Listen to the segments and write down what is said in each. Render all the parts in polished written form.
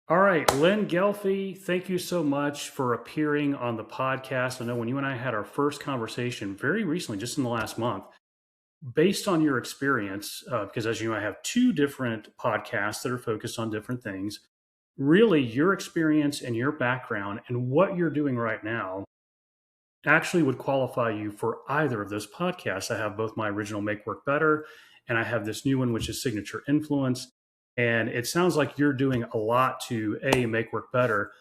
All right, Lynne Ghelfi, thank you so much for appearing on the podcast. I know when you and I had our first conversation very recently, just in the last month, based on your experience, because as you know, I have two different podcasts that are focused on different things. Really, your experience and your background and what you're doing right now actually would qualify you for either of those podcasts. I have both my original Make Work Better and I have this new one, which is Signature Influence. And it sounds like you're doing a lot to A, make work better,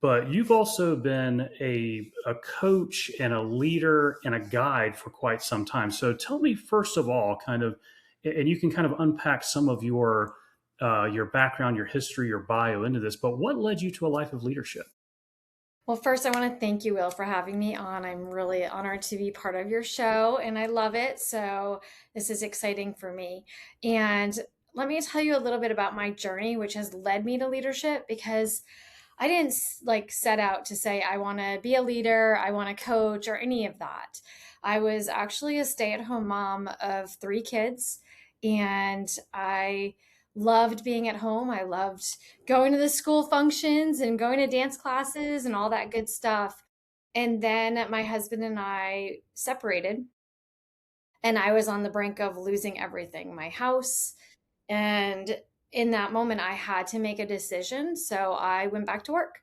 but you've also been a coach and a leader and a guide for quite some time. So tell me, first of all, kind of, and you can kind of unpack some of your background, your history, your bio into this, but what led you to a life of leadership? Well, first, I want to thank you, Will, for having me on. I'm really honored to be part of your show and I love it. So, this is exciting for me. And let me tell you a little bit about my journey, which has led me to leadership because I didn't like set out to say, I want to be a leader, I want to coach, or any of that. I was actually a stay at home mom of three kids, and I loved being at home. I loved going to the school functions and going to dance classes and all that good stuff. And then my husband and I separated, and I was on the brink of losing everything, my house. And in that moment, I had to make a decision. So I went back to work.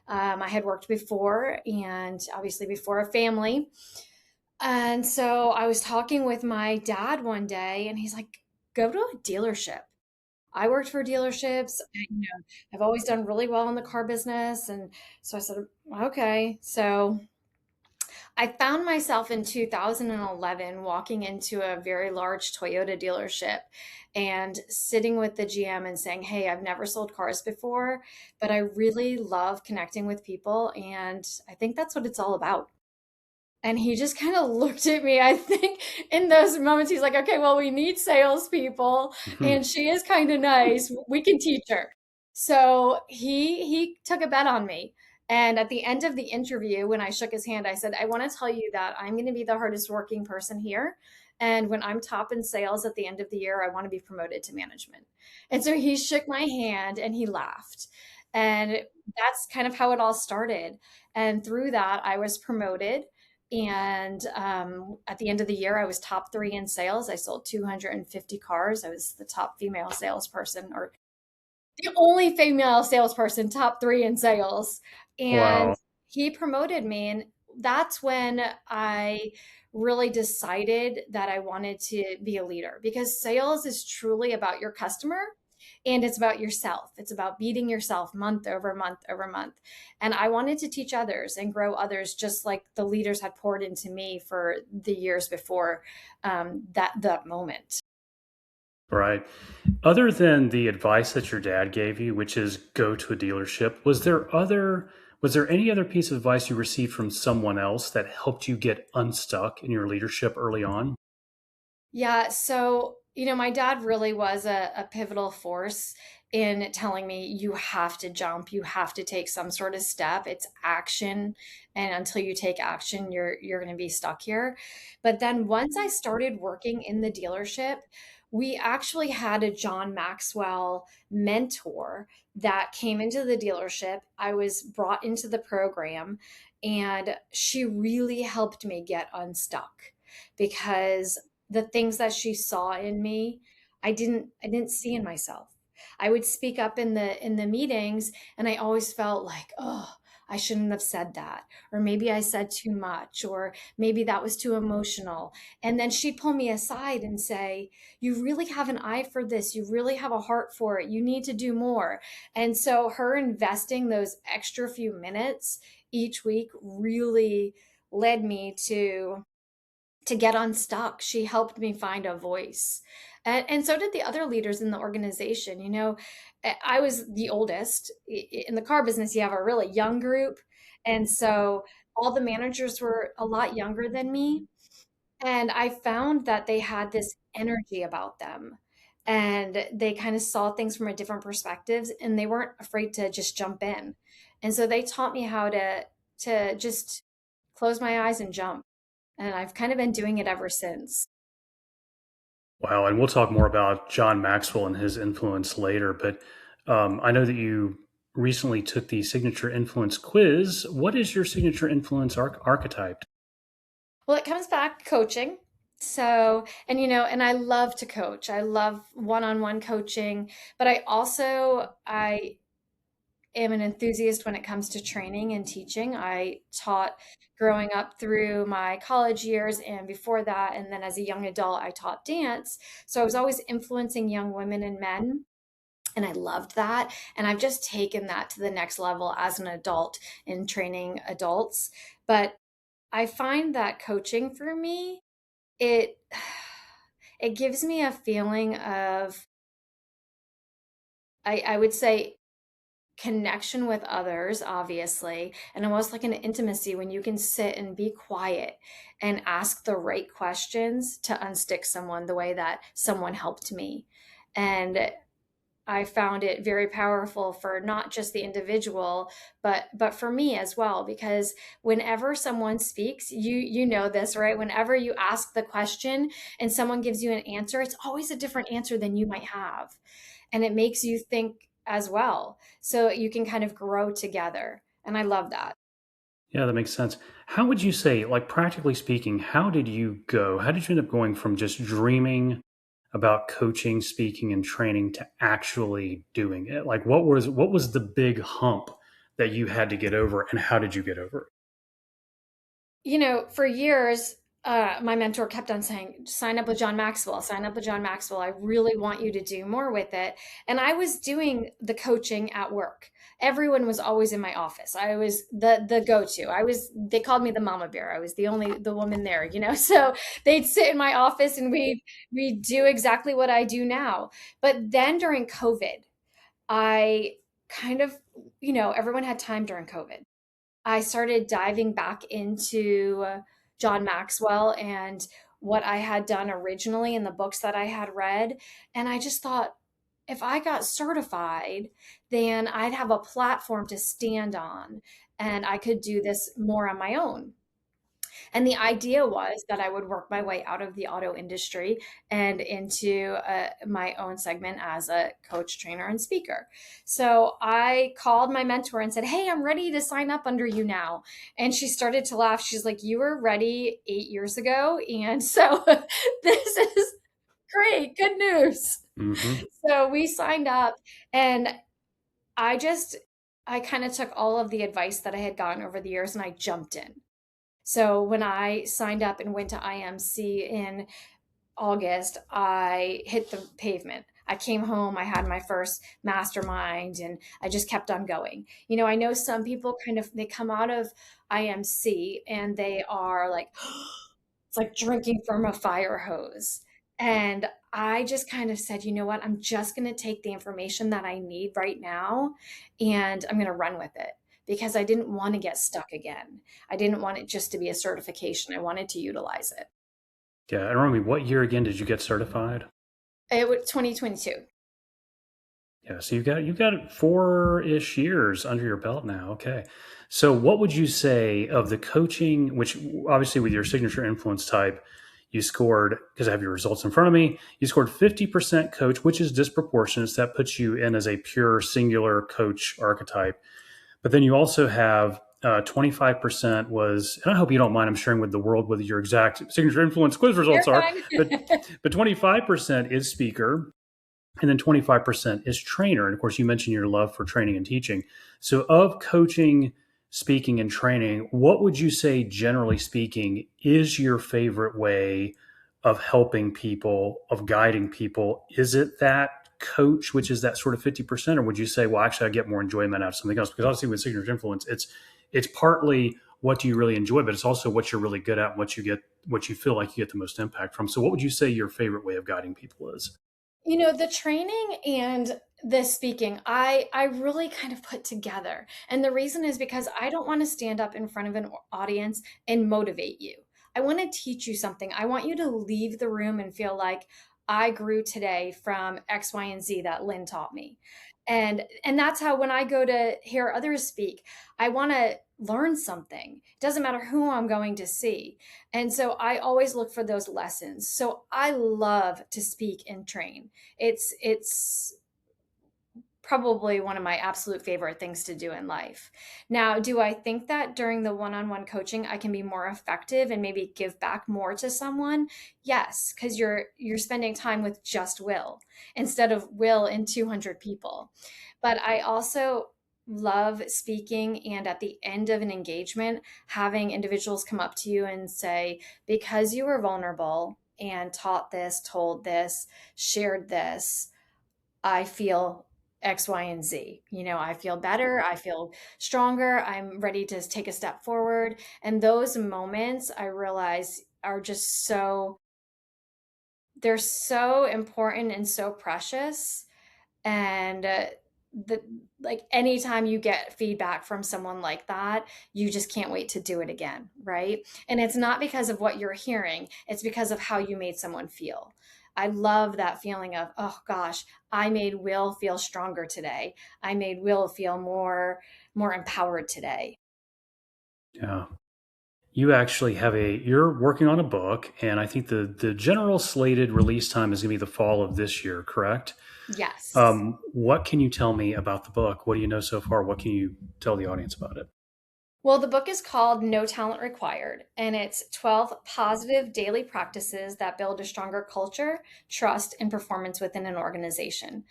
I had worked before and obviously before a family. And so I was talking with my dad one day, and he's like, go to a dealership. I worked for dealerships. I've always done really well in the car business. And so I said, okay. So I found myself in 2011 walking into a very large Toyota dealership and sitting with the GM and saying, hey, I've never sold cars before, but I really love connecting with people. And I think that's what it's all about. And he just kind of looked at me. I think in those moments, he's like, okay, well, we need salespeople, and she is kind of nice. We can teach her. So he took a bet on me. And at the end of the interview, when I shook his hand, I said, I want to tell you that I'm going to be the hardest working person here. And when I'm top in sales at the end of the year, I want to be promoted to management. And so he shook my hand and he laughed. And that's kind of how it all started. And through that, I was promoted. And at the end of the year, I was top three in sales. I sold 250 cars. I was the top female salesperson, or the only female salesperson, top three in sales. And Wow. he promoted me. And that's when I really decided that I wanted to be a leader, because sales is truly about your customer and it's about yourself. It's about beating yourself month over month over month. And I wanted to teach others and grow others, just like the leaders had poured into me for the years before that moment. Right. Other than the advice that your dad gave you, which is go to a dealership, was there any other piece of advice you received from someone else that helped you get unstuck in your leadership early on? Yeah, so my dad really was a pivotal force in telling me you have to jump, you have to take some sort of step. It's action, and until you take action, you're going to be stuck here. But then once I started working in the dealership, we actually had a John Maxwell mentor that came into the dealership. I was brought into the program, and she really helped me get unstuck because the things that she saw in me, I didn't see in myself. I would speak up in the meetings, and I always felt like, oh, I shouldn't have said that, or maybe I said too much, or maybe that was too emotional. And then she'd pull me aside and say, you really have an eye for this, you really have a heart for it, you need to do more. And so her investing those extra few minutes each week really led me to get unstuck. She helped me find a voice. And so did the other leaders in the organization. I was the oldest. In the car business, you have a really young group. And so all the managers were a lot younger than me. And I found that they had this energy about them. And they kind of saw things from a different perspectives, and they weren't afraid to just jump in. And so they taught me how to just close my eyes and jump. And I've kind of been doing it ever since. Wow, and we'll talk more about John Maxwell and his influence later. But I know that recently took the signature influence quiz. What is your signature influence archetype? Well, it comes back to coaching. So, and I love to coach. I love one-on-one coaching, but I am an enthusiast when it comes to training and teaching. I taught growing up through my college years and before that, and then as a young adult, I taught dance. So I was always influencing young women and men. And I loved that. And I've just taken that to the next level as an adult in training adults. But I find that coaching for me, it it gives me a feeling of I would say connection with others, obviously, and almost like an intimacy when you can sit and be quiet and ask the right questions to unstick someone the way that someone helped me. And I found it very powerful for not just the individual, but for me as well. Because whenever someone speaks, you know this, right? Whenever you ask the question and someone gives you an answer, it's always a different answer than you might have, and it makes you think as well. So you can kind of grow together, and I love that. Yeah, that makes sense. How would you say, like practically speaking, how did you go? How did you end up going from just dreaming about coaching, speaking, and training to actually doing it? Like what was the big hump that you had to get over, and how did you get over it? For years, my mentor kept on saying, sign up with John Maxwell, sign up with John Maxwell. I really want you to do more with it. And I was doing the coaching at work. Everyone was always in my office. I was the go-to. They called me the mama bear. I was the woman there. So they'd sit in my office and we'd do exactly what I do now. But then during COVID, I kind of, everyone had time during COVID. I started diving back into John Maxwell and what I had done originally in the books that I had read. And I just thought, if I got certified, then I'd have a platform to stand on and I could do this more on my own. And the idea was that I would work my way out of the auto industry and into my own segment as a coach, trainer, and speaker. So I called my mentor and said, "Hey, I'm ready to sign up under you now." And she started to laugh. She's like, "You were ready 8 years ago." And so this is great, good news. Hmm. So we signed up, and I just, I kind of took all of the advice that I had gotten over the years and I jumped in. So when I signed up and went to IMC in August, I hit the pavement. I came home, I had my first mastermind, and I just kept on going. I know some people they come out of IMC and they are like, it's like drinking from a fire hose. And I just kind of said, you know what? I'm just going to take the information that I need right now and I'm going to run with it because I didn't want to get stuck again. I didn't want it just to be a certification. I wanted to utilize it. Yeah, and remind me, what year again did you get certified? It was 2022. Yeah, so you got 4-ish years under your belt now. Okay. So what would you say of the coaching, which obviously with your signature influence type, you scored, because I have your results in front of me, you scored 50% coach, which is disproportionate. So that puts you in as a pure singular coach archetype. But then you also have 25% was, and I hope you don't mind, I'm sharing with the world what your exact signature influence quiz You're results are, fine. but 25% is speaker, and then 25% is trainer. And of course, you mentioned your love for training and teaching. So, of coaching, speaking, and training, what would you say, generally speaking, is your favorite way of helping people, of guiding people? Is it that coach, which is that sort of 50%, or would you say, well, actually, I get more enjoyment out of something else? Because obviously, with signature influence, it's partly what do you really enjoy, but it's also what you're really good at, and what you feel like you get the most impact from. So, what would you say your favorite way of guiding people is? The training and the speaking, I really kind of put together. And the reason is because I don't want to stand up in front of an audience and motivate you. I want to teach you something. I want you to leave the room and feel like I grew today from X, Y, and Z that Lynn taught me. And that's how when I go to hear others speak, I want to learn something. It doesn't matter who I'm going to see. And so I always look for those lessons. So I love to speak and train. It's probably one of my absolute favorite things to do in life. Now, do I think that during the one-on-one coaching I can be more effective and maybe give back more to someone? Yes, because you're spending time with just Will instead of Will and 200 people. But I also love speaking, and at the end of an engagement, having individuals come up to you and say, because you were vulnerable and taught this, told this, shared this, I feel X, Y, and Z. I feel better. I feel stronger. I'm ready to take a step forward. And those moments I realize are just they're so important and so precious. And the like anytime you get feedback from someone like that, you just can't wait to do it again, right? And it's not because of what you're hearing, it's because of how you made someone feel. I love that feeling of, oh gosh, I made Will feel stronger today. I made Will feel more empowered today. Yeah. You actually you're working on a book, and I think the general slated release time is going to be the fall of this year, correct? Yes. What can you tell me about the book? What do you know so far? What can you tell the audience about it? Well, the book is called No Talent Required, and it's 12 positive daily practices that build a stronger culture, trust, and performance within an organization.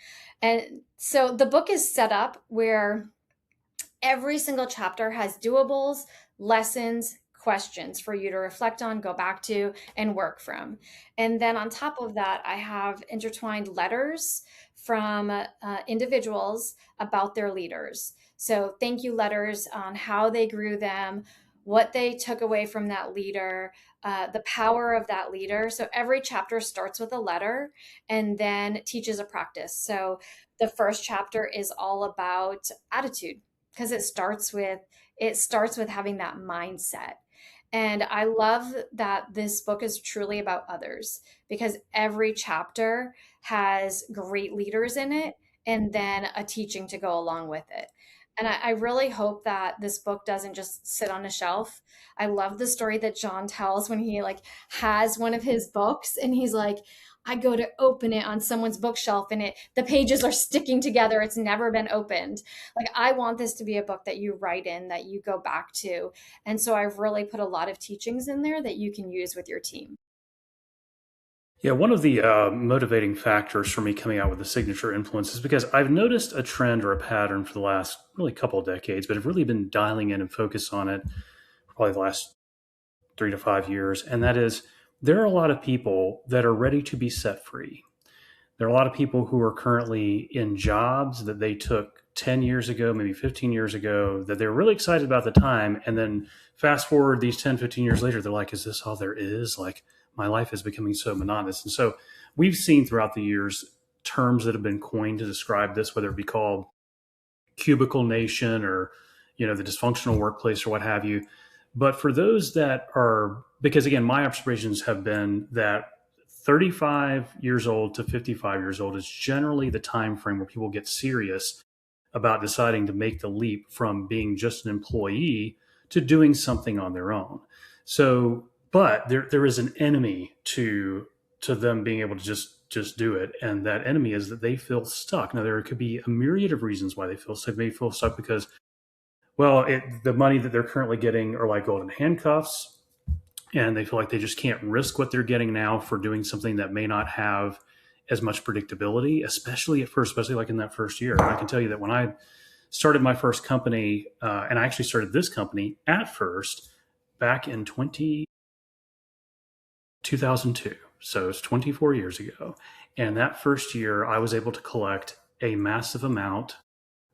And so the book is set up where every single chapter has doables, lessons, questions for you to reflect on, go back to, and work from. And then on top of that, I have intertwined letters from individuals about their leaders. So, thank you letters on how they grew them, what they took away from that leader, the power of that leader. So, every chapter starts with a letter and then teaches a practice. So, the first chapter is all about attitude because it starts with having that mindset. And I love that this book is truly about others because every chapter has great leaders in it and then a teaching to go along with it. And I really hope that this book doesn't just sit on a shelf. I love the story that John tells when he like has one of his books and he's like, I go to open it on someone's bookshelf and the pages are sticking together. It's never been opened. Like, I want this to be a book that you write in, that you go back to. And so I've really put a lot of teachings in there that you can use with your team. Yeah, one of the motivating factors for me coming out with the signature influence is because I've noticed a trend or a pattern for the last really couple of decades, but I've really been dialing in and focus on it for probably the last 3 to 5 years. And that is, there are a lot of people that are ready to be set free. There are a lot of people who are currently in jobs that they took 10 years ago, maybe 15 years ago, that they're really excited about the time. And then fast forward these 10, 15 years later, they're like, is this all there is? Like, my life is becoming so monotonous. And so we've seen throughout the years terms that have been coined to describe this, whether it be called cubicle nation or, the dysfunctional workplace or what have you. But for those that are, because again, my observations have been that 35 years old to 55 years old is generally the time frame where people get serious about deciding to make the leap from being just an employee to doing something on their own. So, but there is an enemy to them being able to just do it, and that enemy is that they feel stuck. Now, there could be a myriad of reasons why they feel stuck. They feel stuck because, well, the money that they're currently getting are like golden handcuffs, and they feel like they just can't risk what they're getting now for doing something that may not have as much predictability, especially at first, especially like in that first year. And I can tell you that when I started my first company, and I actually started this company at first back in 2002. So it's 24 years ago. And that first year, I was able to collect a massive amount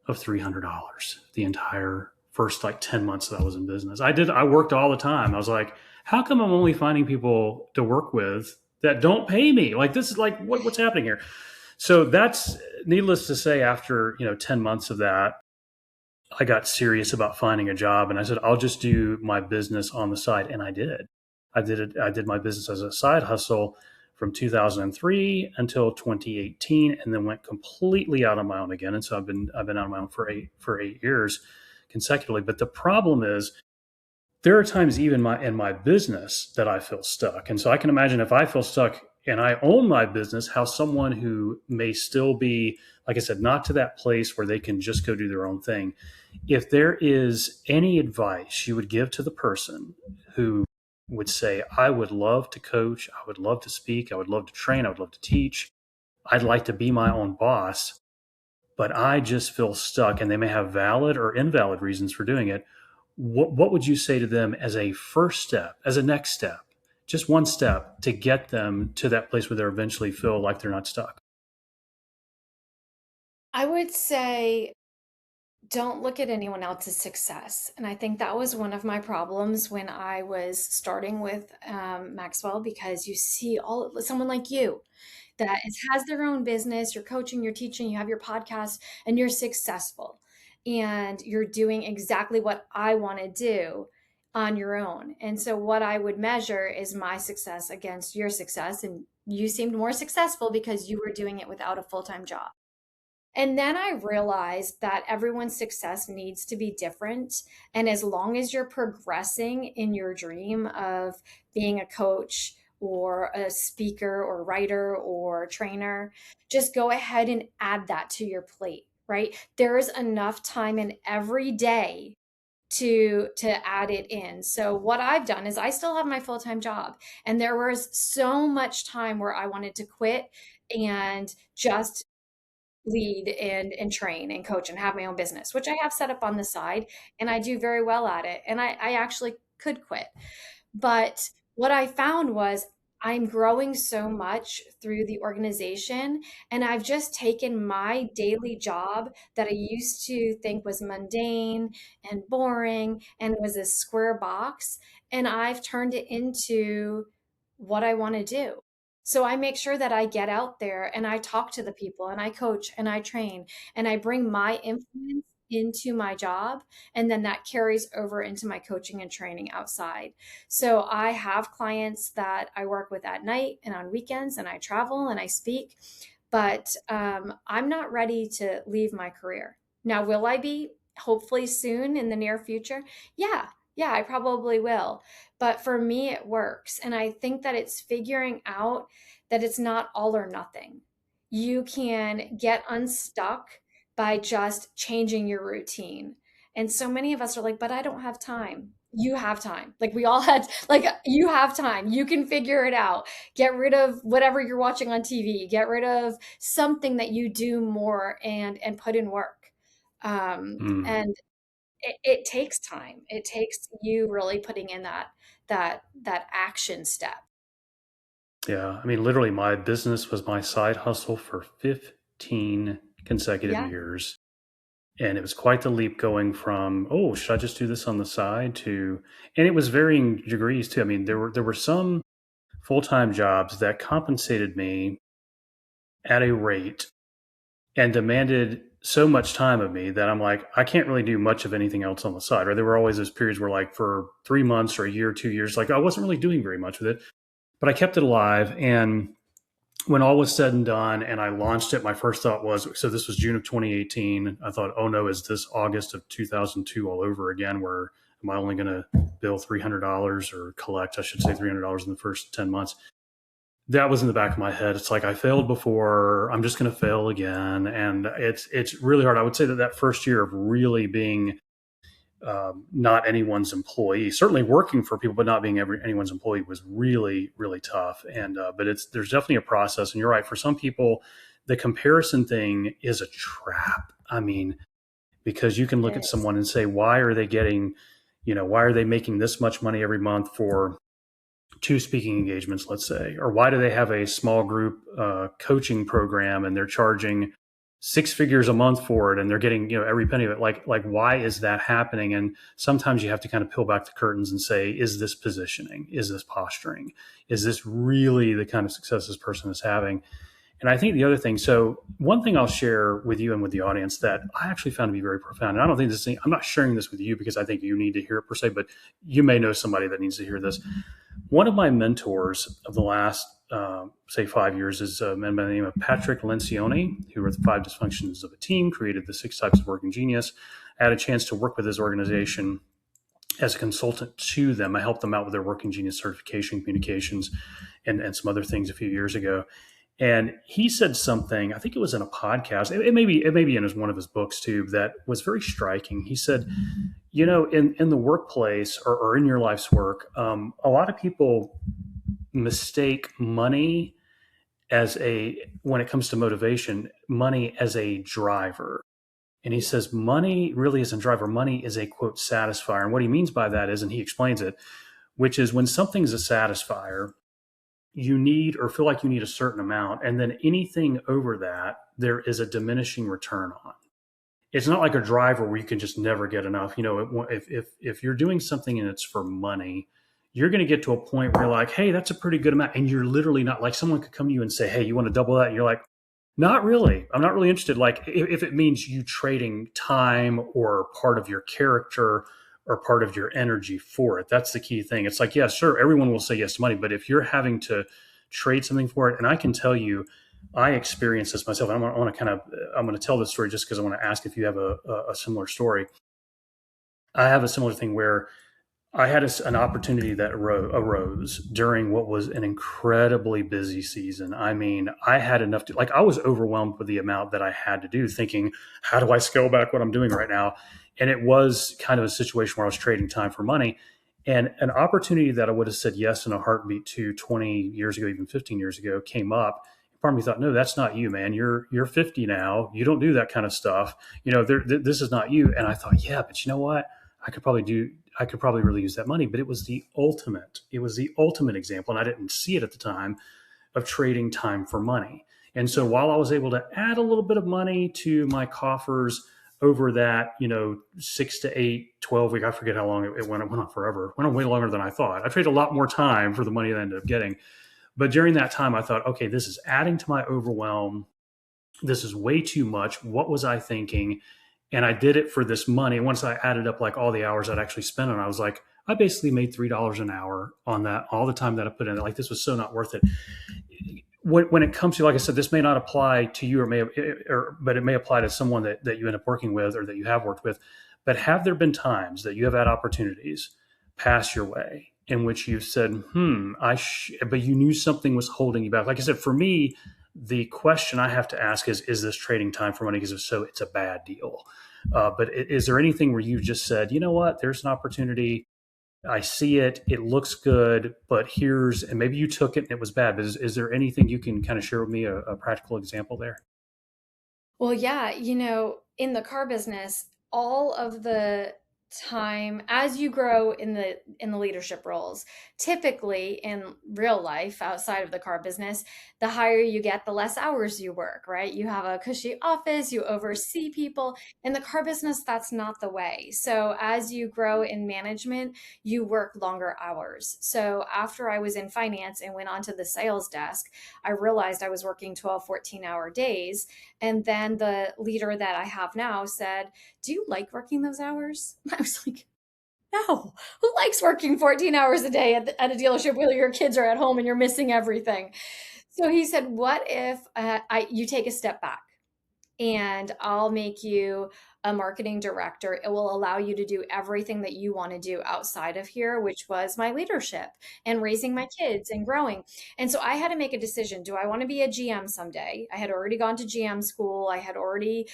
of $300 the entire first like 10 months that I was in business. I worked all the time. I was like, how come I'm only finding people to work with that don't pay me? Like, this is like, what's happening here? So that's, needless to say, after, 10 months of that, I got serious about finding a job, and I said, I'll just do my business on the side. And I did. I did it. I did my business as a side hustle from 2003 until 2018, and then went completely out on my own again. And so I've been out on my own for 8 years consecutively. But the problem is, there are times even in my business that I feel stuck. And so I can imagine if I feel stuck and I own my business, how someone who may still be, like I said, not to that place where they can just go do their own thing, if there is any advice you would give to the person who would say, I would love to coach, I would love to speak, I would love to train, I would love to teach, I'd like to be my own boss, but I just feel stuck, and they may have valid or invalid reasons for doing it. What would you say to them as a first step, as a next step, just one step to get them to that place where they eventually feel like they're not stuck? I would say don't look at anyone else's success. And I think that was one of my problems when I was starting with Maxwell, because you see someone like you that has their own business, you're coaching, you're teaching, you have your podcast, and you're successful. And you're doing exactly what I want to do on your own. And so, what I would measure is my success against your success. And you seemed more successful because you were doing it without a full time job. And then I realized that everyone's success needs to be different. And as long as you're progressing in your dream of being a coach or a speaker or writer or trainer, just go ahead and add that to your plate, right? There is enough time in every day to add it in. So what I've done is I still have my full-time job, and there was so much time where I wanted to quit and just lead and train and coach and have my own business, which I have set up on the side, and I do very well at it. And I actually could quit. But what I found was I'm growing so much through the organization, and I've just taken my daily job that I used to think was mundane and boring and was a square box, and I've turned it into what I want to do. So I make sure that I get out there and I talk to the people and I coach and I train and I bring my influence into my job, and then that carries over into my coaching and training outside. So I have clients that I work with at night and on weekends, and I travel and I speak, but I'm not ready to leave my career. Now, will I be? Hopefully soon in the near future. Yeah, yeah, I probably will. But for me, it works. And I think that it's figuring out that it's not all or nothing. You can get unstuck by just changing your routine. And so many of us are like, but I don't have time. You have time. Like we all had, like, you have time. You can figure it out. Get rid of whatever you're watching on TV. Get rid of something that you do more and put in work. Mm. And it takes time. It takes you really putting in that action step. Yeah. I mean, literally, my business was my side hustle for 15 consecutive Yeah. years. And it was quite the leap going from, oh, should I just do this on the side to, and it was varying degrees too. I mean, there were some full time jobs that compensated me at a rate and demanded so much time of me that I'm like, I can't really do much of anything else on the side. Or there were always those periods where, like, for 3 months or a year, 2 years, like I wasn't really doing very much with it, but I kept it alive. And when all was said and done and I launched it, my first thought was, so this was June of 2018. I thought, oh no, is this August of 2002 all over again, where am I only going to bill $300 or collect, I should say, $300 in the first 10 months? That was in the back of my head. It's like, I failed before, I'm just going to fail again. And it's really hard. I would say that that first year of really being not anyone's employee, certainly working for people, but not being anyone's employee, was really, really tough. And but there's definitely a process. And you're right. For some people, the comparison thing is a trap. I mean, because you can look It at is. someone and say, why are they getting, why are they making this much money every month for two speaking engagements, let's say, or why do they have a small group coaching program and they're charging six figures a month for it and they're getting every penny of it? Like why is that happening? And sometimes you have to kind of peel back the curtains and say, is this positioning, is this posturing, is this really the kind of success this person is having? And I think the other thing, so one thing I'll share with you and with the audience that I actually found to be very profound, and I don't think this thing, I'm not sharing this with you because I think you need to hear it per se, but you may know somebody that needs to hear this. One of my mentors of the last, say, 5 years is a man by the name of Patrick Lencioni, who wrote The Five Dysfunctions of a Team, created the Six Types of Working Genius. I had a chance to work with his organization as a consultant to them. I helped them out with their working genius certification, communications, and some other things a few years ago. And he said something, I think it was in a podcast, it may be in one of his books too, that was very striking. He said, in the workplace, or in your life's work, a lot of people mistake money when it comes to motivation, money as a driver. And he says, money really isn't a driver. Money is a quote satisfier. And what he means by that is, and he explains it, which is when something's a satisfier, you need or feel like you need a certain amount. And then anything over that, there is a diminishing return on. It's not like a driver where you can just never get enough. If you're doing something and it's for money, you're going to get to a point where you're like, hey, that's a pretty good amount. And you're literally not, like, someone could come to you and say, hey, you want to double that? And you're like, not really. I'm not really interested. Like, if it means you trading time or part of your character or part of your energy for it, that's the key thing. It's like, yeah, sure, everyone will say yes to money, but if you're having to trade something for it, and I can tell you, I experienced this myself. And I'm going to tell this story just because I want to ask if you have a similar story. I have a similar thing where I had an opportunity that arose during what was an incredibly busy season. I mean, I had enough to, like, I was overwhelmed with the amount that I had to do, thinking, how do I scale back what I'm doing right now? And it was kind of a situation where I was trading time for money. And an opportunity that I would have said yes in a heartbeat to 20 years ago, even 15 years ago, came up. Part of me thought, no, that's not you, man. You're 50 now. You don't do that kind of stuff. This is not you. And I thought, yeah, but you know what? I could probably do I could probably really use that money. But it was the ultimate example, and I didn't see it at the time, of trading time for money. And so while I was able to add a little bit of money to my coffers over that, 6 to 8, 12 week, I forget how long it went on forever. It went on way longer than I thought. I traded a lot more time for the money that I ended up getting. But during that time, I thought, okay, this is adding to my overwhelm. This is way too much. What was I thinking? And I did it for this money. Once I added up like all the hours I'd actually spent on it, I was like, I basically made $3 an hour on that, all the time that I put in it. Like, this was so not worth it. When it comes to, like I said, this may not apply to you, but it may apply to someone that you end up working with or that you have worked with. But have there been times that you have had opportunities pass your way in which you said, but you knew something was holding you back? Like I said, for me, the question I have to ask is this trading time for money? Because if so, it's a bad deal. But is there anything where you just said, you know what, there's an opportunity, I see it, it looks good, but and maybe you took it and it was bad, but is there anything you can kind of share with me, a practical example there? Well, yeah, in the car business, all of the time as you grow in the leadership roles, typically in real life outside of the car business, the higher you get, the less hours you work, right? You have a cushy office, you oversee people. In the car business, that's not the way. So as you grow in management, you work longer hours. So after I was in finance and went onto the sales desk, I realized I was working 12, 14-hour days. And then the leader that I have now said, do you like working those hours? I was like, no. Who likes working 14 hours a day at a dealership where your kids are at home and you're missing everything? So he said, what if you take a step back? And I'll make you a marketing director. It will allow you to do everything that you want to do outside of here, which was my leadership and raising my kids and growing. And so I had to make a decision. Do I want to be a GM someday? I had already gone to GM school. I had already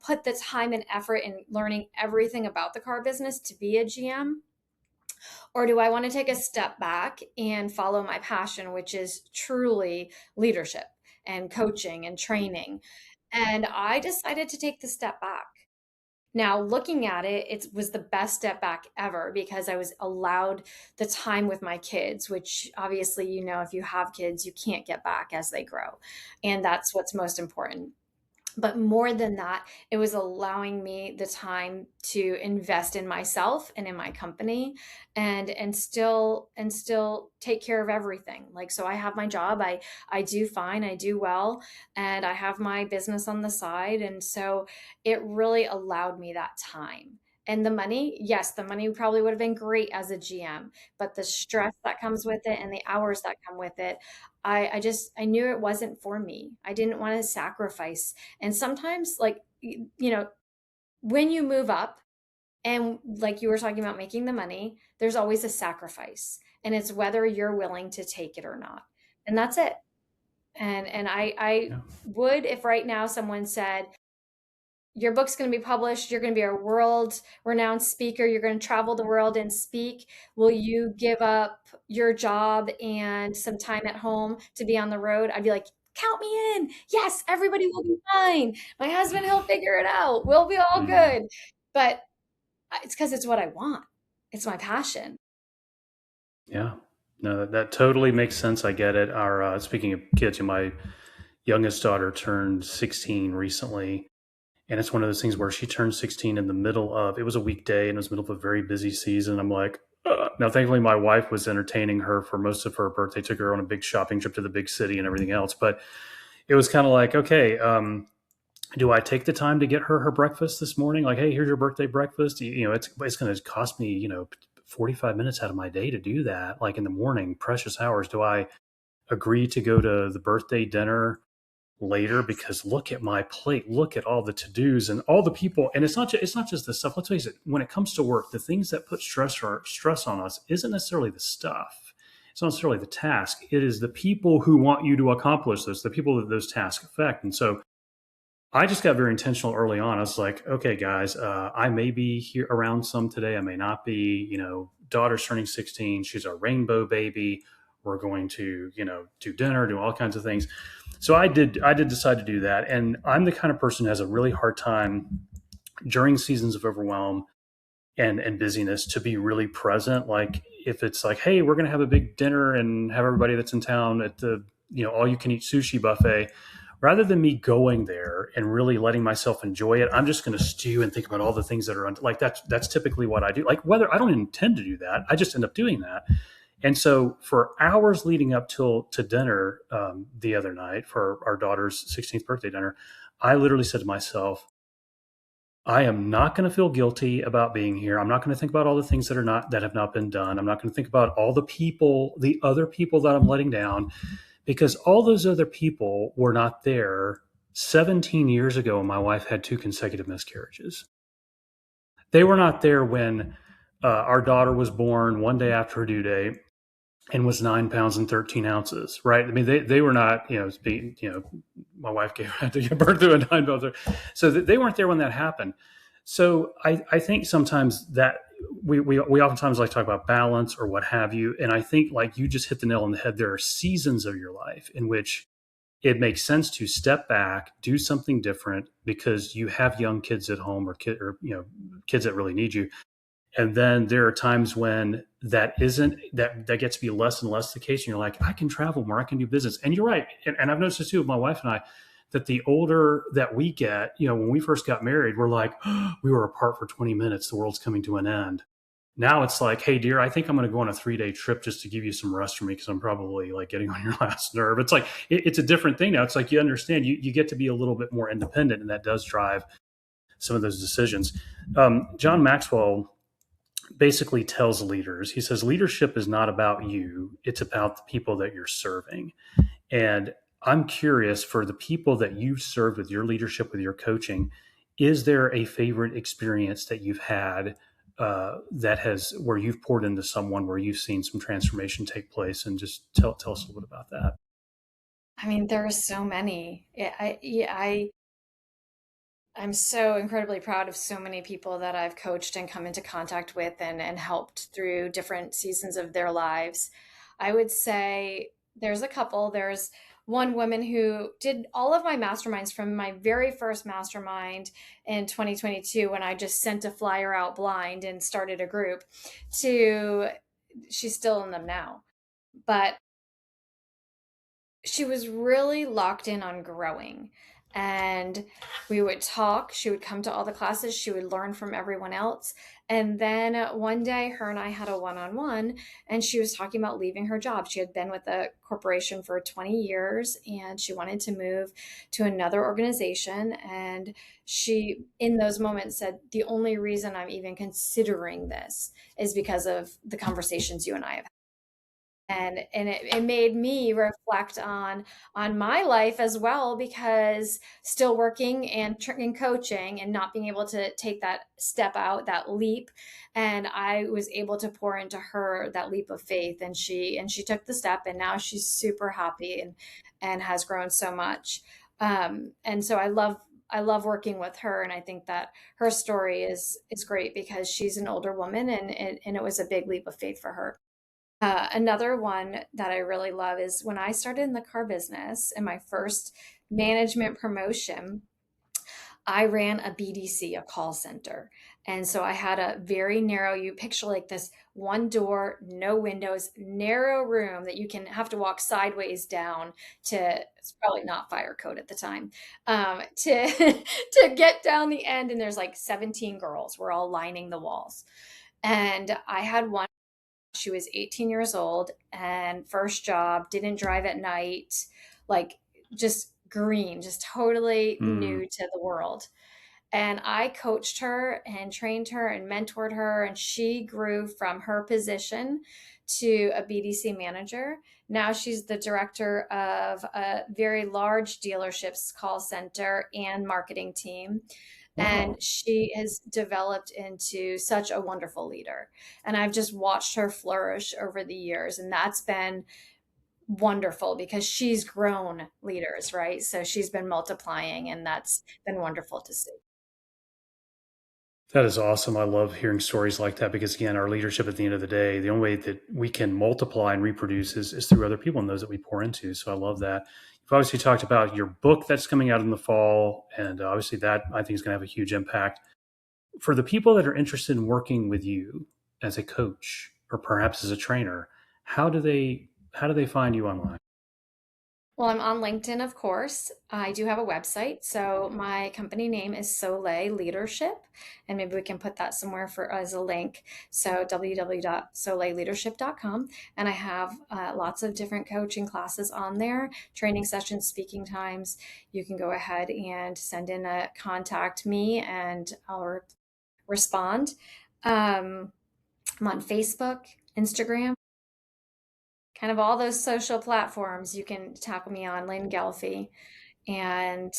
put the time and effort in learning everything about the car business to be a GM. Or do I want to take a step back and follow my passion, which is truly leadership and coaching and training? And I decided to take the step back. Now, looking at it, it was the best step back ever because I was allowed the time with my kids, which obviously, if you have kids, you can't get back as they grow. And that's what's most important. But more than that, it was allowing me the time to invest in myself and in my company and still take care of everything. Like, so I have my job, I do fine, I do well, and I have my business on the side. And so it really allowed me that time. And the money, yes, the money probably would have been great as a GM, but the stress that comes with it and the hours that come with it, I knew it wasn't for me. I didn't want to sacrifice. And sometimes, like, when you move up And like you were talking about making the money, there's always a sacrifice. And it's whether you're willing to take it or not. And that's it. And I Yeah. would, if right now someone said, your book's going to be published, you're going to be a world renowned speaker, you're going to travel the world and speak, will you give up your job and some time at home to be on the road? I'd be like, count me in. Yes, everybody will be fine. My husband, he'll figure it out. We'll be all Mhm. good. But it's because it's what I want. It's my passion. Yeah. No, that totally makes sense. I get it. Our speaking of kids, my youngest daughter turned 16 recently, and it's one of those things where she turned 16 in the middle of, it was a weekday and it was middle of a very busy season. I'm like, ugh. Now thankfully my wife was entertaining her for most of her birthday, took her on a big shopping trip to the big city and everything else. But it was kind of like, okay, do I take the time to get her breakfast this morning? Like, hey, here's your birthday breakfast. It's going to cost me 45 minutes out of my day to do that. Like in the morning, precious hours. Do I agree to go to the birthday dinner later because look at my plate, look at all the to-dos and all the people, and it's not just the stuff. Let's face it, when it comes to work, the things that put stress on us isn't necessarily the stuff, it's not necessarily the task, it is the people who want you to accomplish this, the people that those tasks affect. And so I just got very intentional early on. I was like, okay guys, I may be here around some today, I may not be. Daughter's turning 16, she's a rainbow baby, we're going to do dinner, do all kinds of things. So I did decide to do that, and I'm the kind of person who has a really hard time during seasons of overwhelm and busyness to be really present. Like if it's like, hey, we're going to have a big dinner and have everybody that's in town at the all you can eat sushi buffet, rather than me going there and really letting myself enjoy it, I'm just going to stew and think about all the things that are like that's typically what I do. Like whether I don't intend to do that, I just end up doing that. And so for hours leading up till to dinner the other night for our daughter's 16th birthday dinner, I literally said to myself, I am not going to feel guilty about being here. I'm not going to think about all the things that have not been done. I'm not going to think about all the other people that I'm letting down, because all those other people were not there 17 years ago when my wife had two consecutive miscarriages. They were not there when our daughter was born one day after her due date and was 9 pounds and 13 ounces, right? I mean, they were not, my wife had to give birth to a 9 pounds. So they weren't there when that happened. So I think sometimes that we oftentimes like to talk about balance or what have you. And I think like you just hit the nail on the head. There are seasons of your life in which it makes sense to step back, do something different because you have young kids at home or kids that really need you. And then there are times when that gets to be less and less the case. And you're like, I can travel more, I can do business. And you're right. And I've noticed this too with my wife and I, that the older that we get, when we first got married, we're like, oh, we were apart for 20 minutes, the world's coming to an end. Now it's like, hey dear, I think I'm going to go on a 3-day trip just to give you some rest for me because I'm probably like getting on your last nerve. It's like it's a different thing now. It's like you understand you get to be a little bit more independent, and that does drive some of those decisions. John Maxwell basically tells leaders, he says, leadership is not about you, it's about the people that you're serving. And I'm curious, for the people that you've served with your leadership, with your coaching, is there a favorite experience that you've had that has where you've poured into someone where you've seen some transformation take place? And just tell us a little bit about that. I mean, there are so many. I'm so incredibly proud of so many people that I've coached and come into contact with and helped through different seasons of their lives. I would say there's a couple. There's one woman who did all of my masterminds from my very first mastermind in 2022 when I just sent a flyer out blind and started a group to she's still in them now. But she was really locked in on growing. And we would talk. She would come to all the classes. She would learn from everyone else. And then one day, her and I had a one on one, and she was talking about leaving her job. She had been with a corporation for 20 years and she wanted to move to another organization. And she, in those moments, said, the only reason I'm even considering this is because of the conversations you and I have. And it made me reflect on my life as well, because still working and coaching and not being able to take that step out, that leap. And I was able to pour into her that leap of faith, and she took the step, and now she's super happy and has grown so much. And so I love working with her, and I think that her story is great because she's an older woman, and it was a big leap of faith for her. Another one that I really love is when I started in the car business in my first management promotion, I ran a BDC, a call center. And so I had a very narrow, you picture like this one door, no windows, narrow room that you can have to walk sideways down to, it's probably not fire code at the time, to, to get down the end. And there's like 17 girls. We're all lining the walls. And I had one. She was 18 years old and first job, didn't drive at night, like just green, just totally Mm. new to the world. And I coached her and trained her and mentored her, and she grew from her position to a BDC manager. Now she's the director of a very large dealership's call center and marketing team. Wow. And she has developed into such a wonderful leader. And I've just watched her flourish over the years. And that's been wonderful because she's grown leaders, right? So she's been multiplying, and that's been wonderful to see. That is awesome. I love hearing stories like that because, again, our leadership at the end of the day, the only way that we can multiply and reproduce is through other people and those that we pour into. So I love that. You've obviously talked about your book that's coming out in the fall, and obviously that I think is going to have a huge impact. For the people that are interested in working with you as a coach or perhaps as a trainer, how do they find you online? Well, I'm on LinkedIn, of course. I do have a website. So my company name is Soleil Leadership, and maybe we can put that somewhere for as a link. So www.soleilleadership.com. And I have lots of different coaching classes on there, training sessions, speaking times. You can go ahead and send in a contact me, and I'll respond. I'm on Facebook, Instagram, kind of all those social platforms you can tackle me on, Lynne Ghelfi. And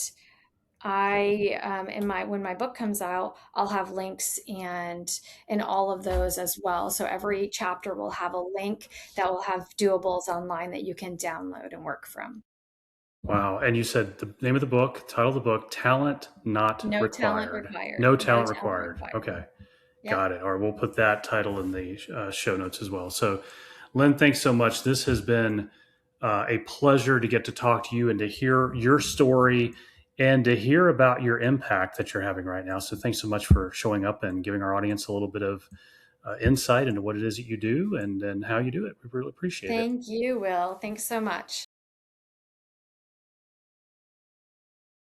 I in my when my book comes out, I'll have links and in all of those as well. So every chapter will have a link that will have doables online that you can download and work from. Wow. And you said the name of the book, title of the book, Talent Not No talent Required. required. No No talent talent required. required. Okay. Yep. Got it. Or we'll put that title in the show notes as well. So, Lynn, thanks so much. This has been a pleasure to get to talk to you and to hear your story and to hear about your impact that you're having right now. So, thanks so much for showing up and giving our audience a little bit of insight into what it is that you do and how you do it. We really appreciate it. Thank you, Will. Thanks so much.